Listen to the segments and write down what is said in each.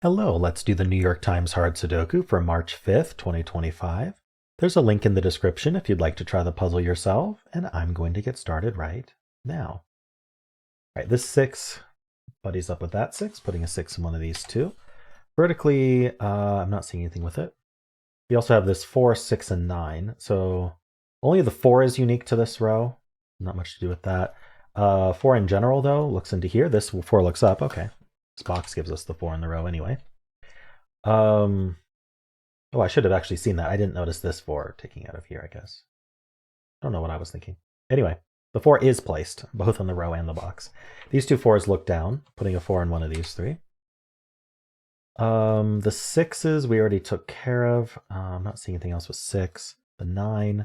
Hello, let's do the New York Times Hard Sudoku for March 5th, 2025. There's a link in the description if you'd like to try the puzzle yourself, and I'm going to get started right now. All right, this 6 buddies up with that 6, putting a 6 in one of these two. Vertically, I'm not seeing anything with it. We also have this 4, 6, and 9, so only the 4 is unique to this row. Not much to do with that. 4 in general, though, looks into here. This 4 looks up. Okay. This box gives us the 4 in the row anyway. Oh, I should have actually seen that. I didn't notice this 4 taking out of here, I guess. I don't know what I was thinking. Anyway, the 4 is placed, both in the row and the box. These two 4s look down, putting a 4 in one of these 3. The 6s we already took care of. I'm not seeing anything else with 6. The 9.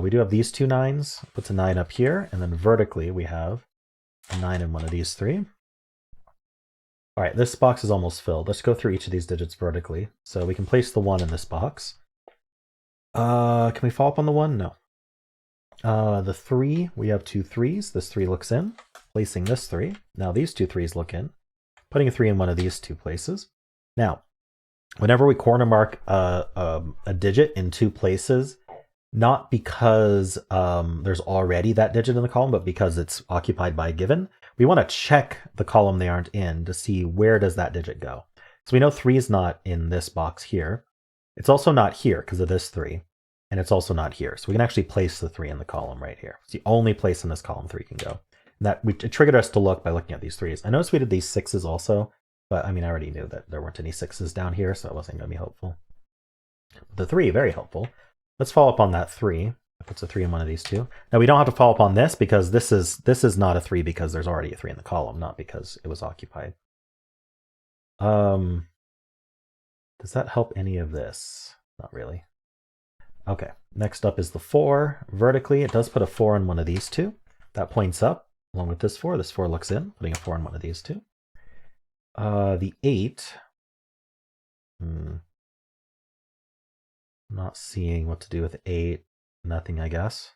We do have these two 9s. Puts a 9 up here, and then vertically we have a 9 in one of these 3. All right, this box is almost filled. Let's go through each of these digits vertically. So we can place the 1 in this box. Can we follow up on the 1? No. The 3, we have two 3s. This 3 looks in, placing this 3. Now these two 3s look in, putting a 3 in one of these two places. Now, whenever we corner mark a digit in two places, not because there's already that digit in the column, but because it's occupied by a given, we want to check the column they aren't in to see where does that digit go. So we know 3 is not in this box here. It's also not here because of this 3. And it's also not here. So we can actually place the 3 in the column right here. It's the only place in this column 3 can go. And it triggered us to look by looking at these 3s. I noticed we did these 6s also, but I mean, I already knew that there weren't any 6s down here, so it wasn't going to be helpful. The 3, very helpful. Let's follow up on that 3. It puts a 3 in one of these two. Now we don't have to follow up on this because this is not a 3 because there's already a 3 in the column, not because it was occupied. Does that help any of this? Not really. Okay, next up is the 4. Vertically, it does put a 4 in one of these two. That points up along with this 4. This 4 looks in, putting a 4 in one of these two. The 8. Not seeing what to do with 8. Nothing, I guess.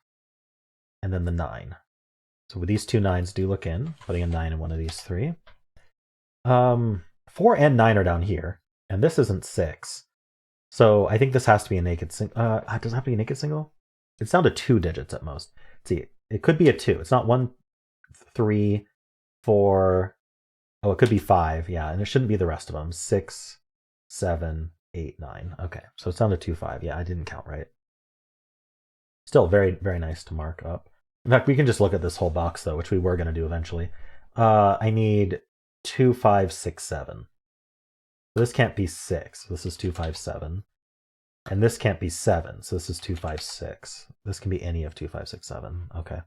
And then the 9. So with these two 9s do look in, putting a 9 in one of these 3. 4 and 9 are down here, and this isn't 6. So I think this has to be a naked single. Does it have to be a naked single? It's down to 2 digits at most. Let's see, it could be a 2. It's not 1, 3, 4. Oh, it could be 5. Yeah, and it shouldn't be the rest of them. 6, 7, 8, 9. Okay, so it's down to 2, 5. Yeah, I didn't count right. Still very, very nice to mark up. In fact, we can just look at this whole box, though, which we were going to do eventually. I need 2, 5, 6, 7. So this can't be 6. This is 2, 5, 7. And this can't be 7. So this is 2, 5, 6. This can be any of 2, 5, 6, 7. Okay.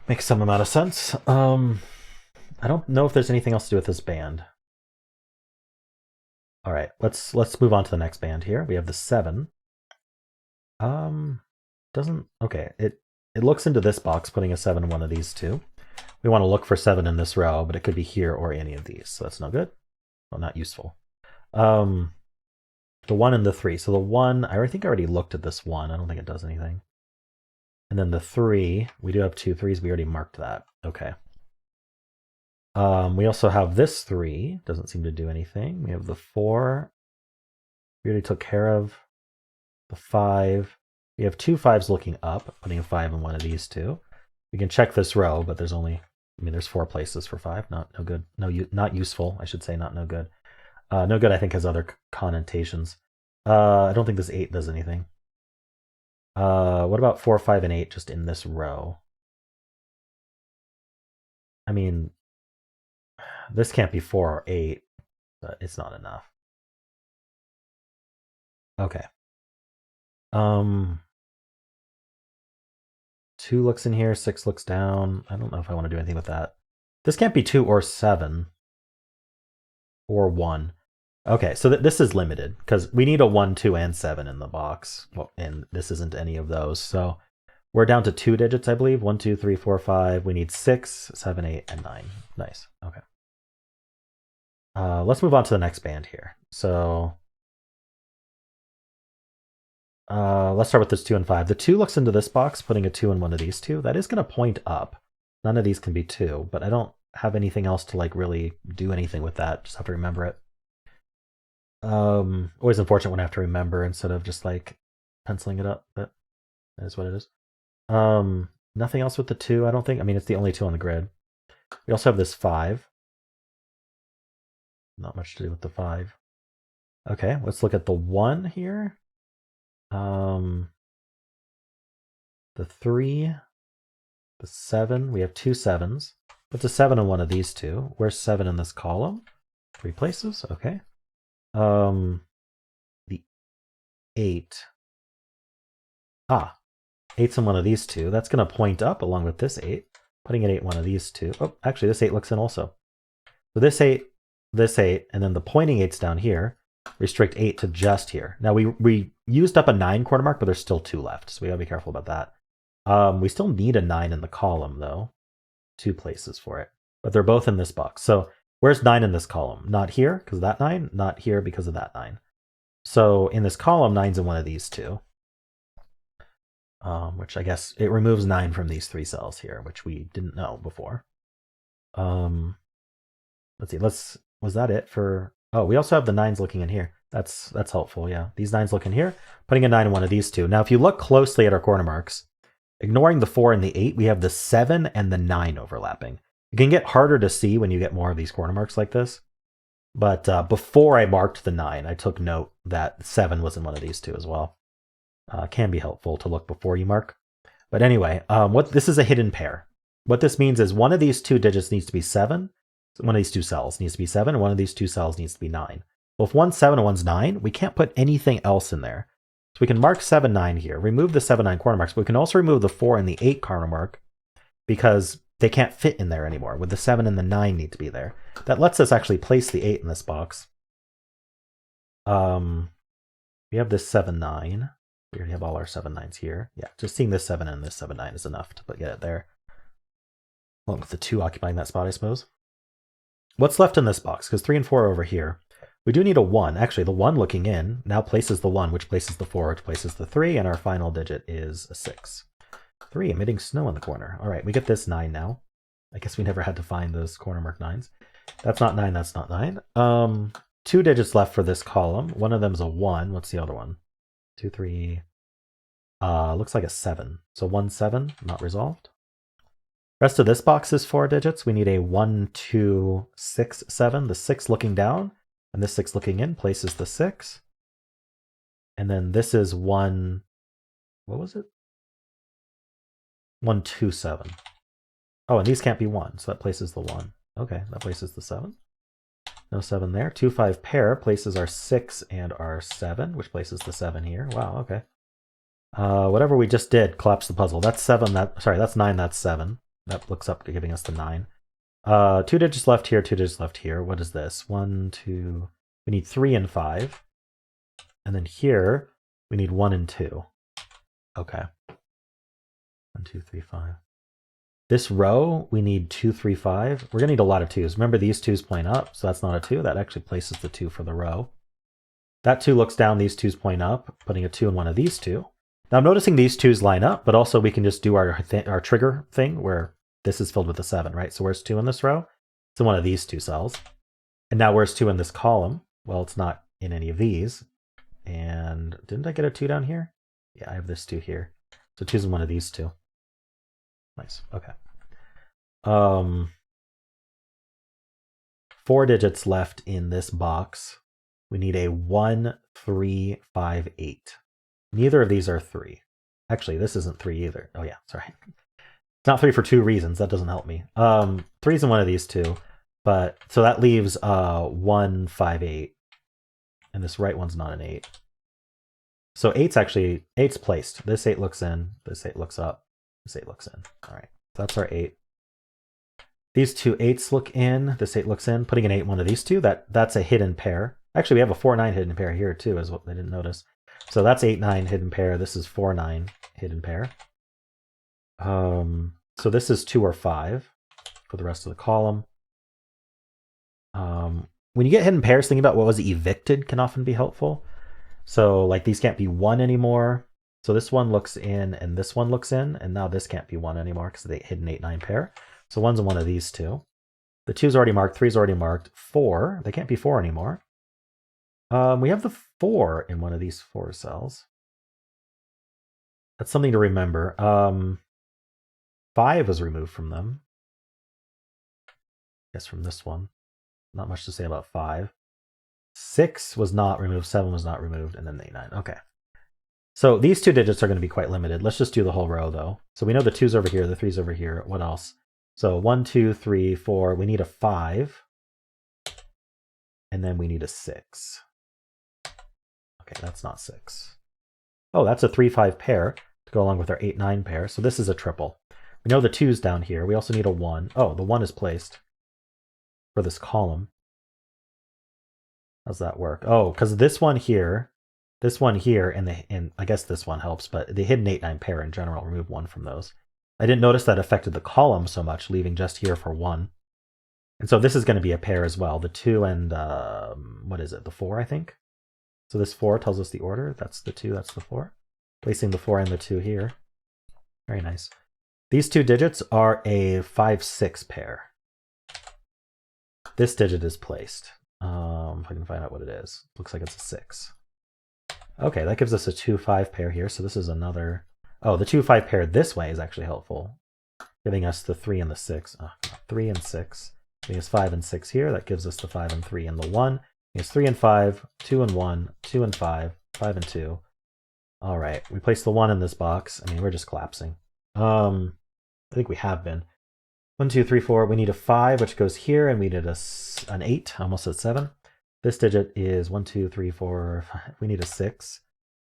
Makes some amount of sense. I don't know if there's anything else to do with this band. All right, let's move on to the next band here. We have the 7. Okay, it looks into this box, putting a 7 in one of these two. We want to look for 7 in this row, but it could be here or any of these, so that's no good. Well, not useful. The 1 and the 3. So the 1, I think I already looked at this 1. I don't think it does anything. And then the 3, we do have 2 3s. We already marked that. Okay. We also have this 3. Doesn't seem to do anything. We have the 4. We already took care of. The 5. We have 2 5s looking up, putting a 5 in one of these two. We can check this row, but there's only, there's 4 places for 5. No good. Not useful, I should say, not no good. No good, I think, has other connotations. I don't think this 8 does anything. What about 4, 5, and 8 just in this row? I mean, this can't be 4 or 8, but it's not enough. Okay. 2 looks in here, 6 looks down. I don't know if I want to do anything with that. This can't be 2 or 7 or 1. Okay, so this is limited because we need a 1, 2, and 7 in the box. Well, and this isn't any of those. So we're down to 2 digits, I believe. 1, 2, 3, 4, 5. We need 6, 7, 8, and 9. Nice. Okay. Let's move on to the next band here. So let's start with this 2 and 5. The 2 looks into this box, putting a 2 in one of these two. That is going to point up. None of these can be 2, but I don't have anything else to like really do anything with that. Just have to remember it. Always unfortunate when I have to remember instead of just like penciling it up, but that is what it is. Nothing else with the 2, I don't think. I mean, it's the only 2 on the grid. We also have this 5. Not much to do with the 5. Okay, let's look at the 1 here. The 3, the 7. We have 2 7s. What's a 7 in one of these 2? Where's 7 in this column? 3 places. Okay. The 8. 8's in one of these 2. That's going to point up along with this 8. Putting an 8 in one of these 2. Oh, actually, this 8 looks in also. So this 8, and then the pointing 8's down here. Restrict 8 to just here. Now, we used up a 9 corner mark, but there's still 2 left, so we got to be careful about that. We still need a 9 in the column, though. 2 places for it. But they're both in this box. So where's 9 in this column? Not here because of that 9. Not here because of that 9. So in this column, 9's in one of these 2. Which I guess it removes 9 from these 3 cells here, which we didn't know before. Let's see. Was that it for? Oh, we also have the 9s looking in here. That's helpful. Yeah, these 9s look in here. Putting a 9 in one of these 2. Now, if you look closely at our corner marks, ignoring the 4 and the 8, we have the 7 and the 9 overlapping. It can get harder to see when you get more of these corner marks like this. But before I marked the 9, I took note that 7 was in one of these 2 as well. Can be helpful to look before you mark. But anyway, this is a hidden pair. What this means is one of these 2 digits needs to be 7. One of these 2 cells needs to be 7, and one of these 2 cells needs to be 9. Well, if one's 7 and one's 9, we can't put anything else in there. So we can mark 7, 9 here, remove the 7, 9 corner marks, but we can also remove the 4 and the 8 corner mark because they can't fit in there anymore. With the 7 and the 9 need to be there. That lets us actually place the 8 in this box. We have this 7, 9. We already have all our 7, 9s here. Yeah, just seeing this 7 and this 7, 9 is enough to get it there. Along with the 2 occupying that spot, I suppose. What's left in this box? Because 3 and 4 are over here. We do need a 1. Actually, the 1 looking in now places the 1, which places the 4, which places the 3, and our final digit is a 6. 3, emitting snow in the corner. All right, we get this 9 now. I guess we never had to find those corner mark 9s. That's not 9, that's not 9. 2 digits left for this column. One of them's a 1. What's the other one? 2, 3. Looks like a 7. So 1, 7, not resolved. Rest of this box is 4 digits. We need a 1, 2, 6, 7. The 6 looking down, and this 6 looking in places the 6. And then this is 1. What was it? 1, 2, 7. Oh, and these can't be 1, so that places the 1. Okay, that places the 7. No 7 there. 2, 5 pair places our 6 and our 7, which places the 7 here. Wow, okay. Whatever we just did collapse the puzzle. That's 7. That's 9. That's 7. That looks up to giving us the 9. 2 digits left here. 2 digits left here. What is this? 1, 2. We need 3 and 5. And then here we need 1 and 2. Okay. 1, 2, 3, 5. This row, we need 2, 3, 5. We're going to need a lot of 2s. Remember, these 2s point up, so that's not a 2. That actually places the 2 for the row. That 2 looks down, these 2s point up, putting a 2 in one of these 2. Now I'm noticing these 2s line up, but also we can just do our trigger thing where this is filled with a 7, right? So where's 2 in this row? It's in one of these 2 cells. And now where's 2 in this column? Well, it's not in any of these. And didn't I get a 2 down here? Yeah, I have this 2 here. So 2's in one of these 2. Nice. Okay. 4 digits left in this box. We need a 1, 3, 5, 8. Neither of these are 3. Actually, this isn't 3 either. Oh yeah, sorry. It's not 3 for 2 reasons. That doesn't help me. 3's in one of these 2. But so that leaves 1, 5, 8. And this right one's not an 8. So 8's placed. This 8 looks in. This 8 looks up. This 8 looks in. All right. So that's our 8. These 2 8s look in. This 8 looks in. Putting an 8 in one of these 2. That's a hidden pair. Actually, we have a 4, 9 hidden pair here too, is what they didn't notice. So that's 8, 9 hidden pair. This is 4, 9 hidden pair. So this is 2 or 5 for the rest of the column. When you get hidden pairs, thinking about what was evicted can often be helpful. So like these can't be 1 anymore. So this one looks in and this one looks in, and now this can't be 1 anymore because they hidden 8, 9 pair. So one's in one of these 2. The 2's already marked, 3's already marked. 4, they can't be 4 anymore. We have the 4 in one of these 4 cells. That's something to remember. 5 was removed from them. Guess from this one. Not much to say about 5. 6 was not removed, 7 was not removed, and then the 9. Okay. So these 2 digits are going to be quite limited. Let's just do the whole row, though. So we know the 2's over here, the 3's over here. What else? So 1, 2, 3, 4. We need a 5. And then we need a 6. Okay, that's not 6. Oh, that's a 3-5 pair to go along with our 8-9 pair. So this is a triple. We know the 2's down here. We also need a 1. Oh, the 1 is placed for this column. How's that work? Oh, because this one here, and I guess this one helps, but the hidden 8-9 pair in general, remove 1 from those. I didn't notice that affected the column so much, leaving just here for 1. And so this is going to be a pair as well. The 2 and, what is it, the 4, I think? So this 4 tells us the order. That's the 2, that's the 4. Placing the 4 and the 2 here. Very nice. These 2 digits are a 5-6 pair. This digit is placed. If I can find out what it is. Looks like it's a 6. Okay, that gives us a 2-5 pair here. So this is another... Oh, the 2-5 pair this way is actually helpful. Giving us the 3 and the 6. 3 and 6. Giving us 5 and 6 here. That gives us the 5 and 3 and the 1. It's 3 and 5, 2 and 1, 2 and 5, 5 and 2. All right, we place the 1 in this box. I mean, we're just collapsing. I think we have been. 1, 2, 3, 4. We need a 5, which goes here, and we need an 8, almost a 7. This digit is 1, 2, 3, 4, 5. We need a 6.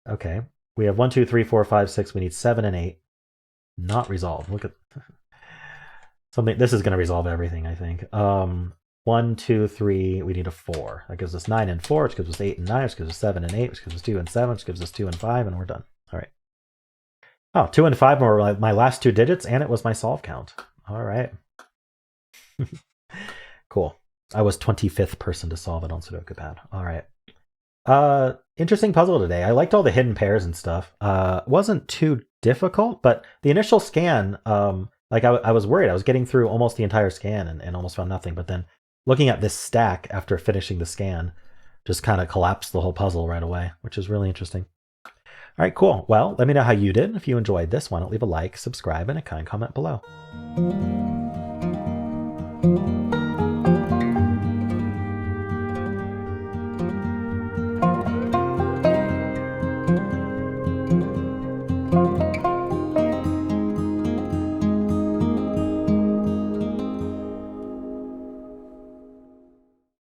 Okay. We have 1, 2, 3, 4, 5, 6. We need 7 and 8. Not resolved. Look at something. This is going to resolve everything, I think. 1, 2, 3. We need a 4. That gives us 9 and 4, which gives us 8 and 9, which gives us 7 and 8, which gives us 2 and 7, which gives us 2 and 5, and we're done. All right. Oh, 2 and 5 were my last 2 digits, and it was my solve count. All right. Cool. I was 25th person to solve it on Sudoku Pad. All right. Interesting puzzle today. I liked all the hidden pairs and stuff. Wasn't too difficult, but the initial scan, like I was worried. I was getting through almost the entire scan and almost found nothing. But then looking at this stack after finishing the scan just kind of collapsed the whole puzzle right away, which is really interesting. All right, cool. Well, let me know how you did. If you enjoyed this, why don't leave a like, subscribe, and a kind comment below.